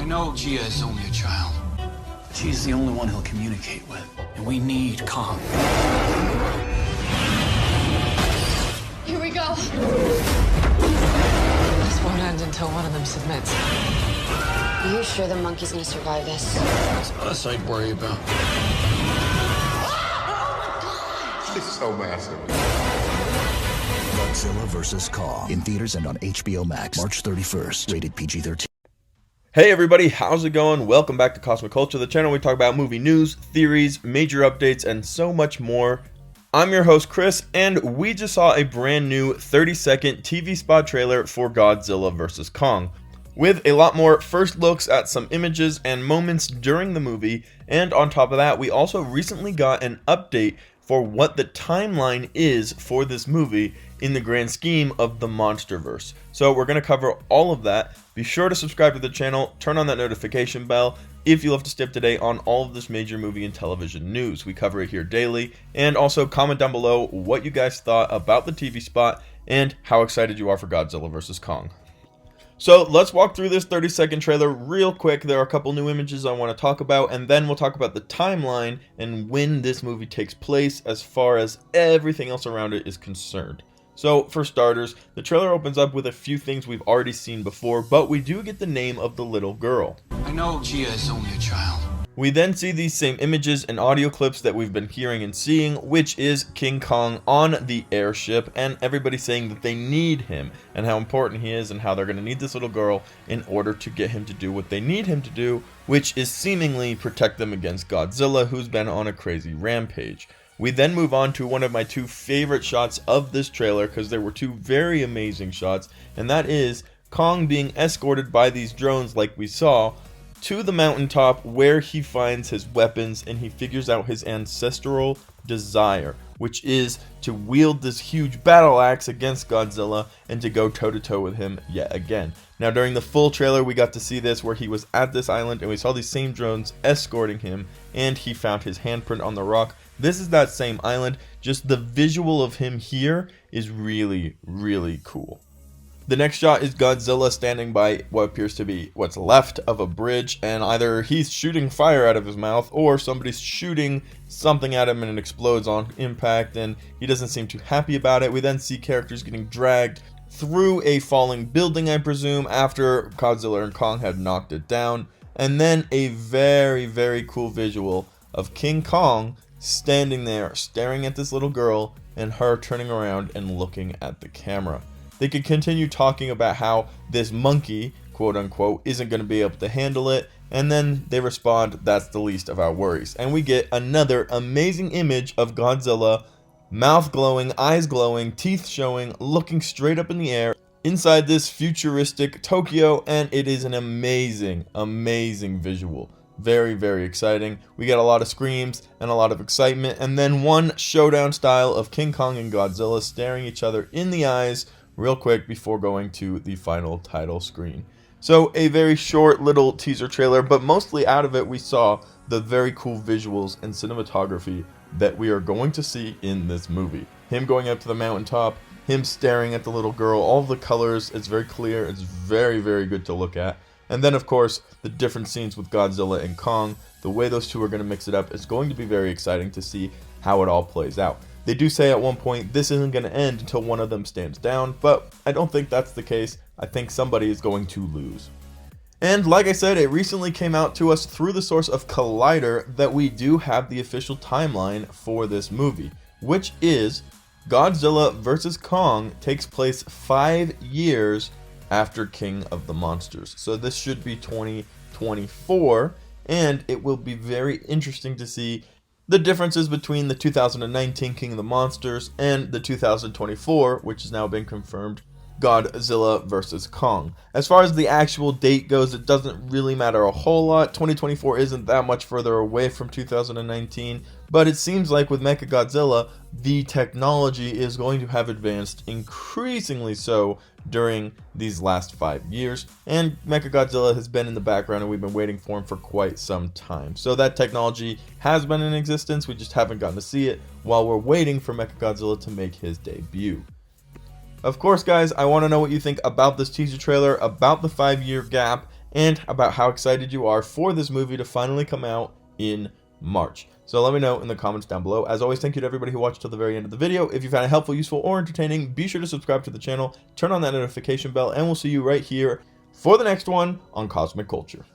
I know Gia is only a child, but she's the only one he'll communicate with, and we need Kong. Here we go. This won't end until one of them submits. Are you sure the monkey's gonna survive this? It's us I'd worry about. She's so massive. Godzilla vs. Kong in theaters and on HBO Max March 31st. Rated PG-13. Hey everybody, how's it going? Welcome back to Cosmic Culture, the channel where we talk about movie news, theories, major updates, and so much more. I'm your host Chris, and we just saw a brand new 30-second TV spot trailer for Godzilla vs. Kong, with a lot more first looks at some images and moments during the movie, and on top of that, we also recently got an update for what the timeline is for this movie in the grand scheme of the Monsterverse. So we're going to cover all of that. Be sure to subscribe to the channel, turn on that notification bell if you love to stay up to date on all of this major movie and television news. We cover it here daily, and also comment down below what you guys thought about the TV spot and how excited you are for Godzilla vs. Kong. So let's walk through this 30-second trailer real quick. There are a couple new images I want to talk about, and then we'll talk about the timeline and when this movie takes place as far as everything else around it is concerned. So for starters, the trailer opens up with a few things we've already seen before, but we do get the name of the little girl. I know Gia is only a child. We then see these same images and audio clips that we've been hearing and seeing, which is King Kong on the airship, and everybody saying that they need him and how important he is and how they're going to need this little girl in order to get him to do what they need him to do, which is seemingly protect them against Godzilla, who's been on a crazy rampage. We then move on to one of my two favorite shots of this trailer, because there were two very amazing shots, and that is Kong being escorted by these drones like we saw to the mountaintop where he finds his weapons and he figures out his ancestral desire, which is to wield this huge battle axe against Godzilla and to go toe-to-toe with him yet again. Now during the full trailer we got to see this where he was at this island and we saw these same drones escorting him, and he found his handprint on the rock. This is that same island, just the visual of him here is really, really cool. The next shot is Godzilla standing by what appears to be what's left of a bridge, and either he's shooting fire out of his mouth or somebody's shooting something at him and it explodes on impact, and he doesn't seem too happy about it. We then see characters getting dragged through a falling building, I presume, after Godzilla and Kong had knocked it down, and then a very, very cool visual of King Kong standing there staring at this little girl and her turning around and looking at the camera. They could continue talking about how this monkey, quote unquote, isn't going to be able to handle it, and then they respond, that's the least of our worries. And we get another amazing image of Godzilla, mouth glowing, eyes glowing, teeth showing, looking straight up in the air inside this futuristic Tokyo, and it is an amazing, amazing visual. Very, very exciting. We get a lot of screams and a lot of excitement, and then one showdown style of King Kong and Godzilla staring each other in the eyes real quick before going to the final title screen. So a very short little teaser trailer, but mostly out of it we saw the very cool visuals and cinematography that we are going to see in this movie. Him going up to the mountaintop, him staring at the little girl, all the colors, it's very clear, it's very, very good to look at. And then of course the different scenes with Godzilla and Kong, the way those two are going to mix it up is going to be very exciting to see how it all plays out. They do say at one point this isn't going to end until one of them stands down, but I don't think that's the case. I think somebody is going to lose. And like I said, it recently came out to us through the source of Collider that we do have the official timeline for this movie, which is Godzilla vs. Kong takes place 5 years after King of the Monsters. So this should be 2024, and it will be very interesting to see the differences between the 2019 King of the Monsters and the 2024, which has now been confirmed, Godzilla vs. Kong. As far as the actual date goes, it doesn't really matter a whole lot. 2024 isn't that much further away from 2019, but it seems like with Mechagodzilla, the technology is going to have advanced increasingly so during these last 5 years, and Mechagodzilla has been in the background and we've been waiting for him for quite some time. So that technology has been in existence, we just haven't gotten to see it while we're waiting for Mechagodzilla to make his debut. Of course guys, I want to know what you think about this teaser trailer, about the 5-year gap, and about how excited you are for this movie to finally come out in March. So let me know in the comments down below. As always, thank you to everybody who watched till the very end of the video. If you found it helpful, useful, or entertaining, be sure to subscribe to the channel, turn on that notification bell, and we'll see you right here for the next one on Cosmic Culture.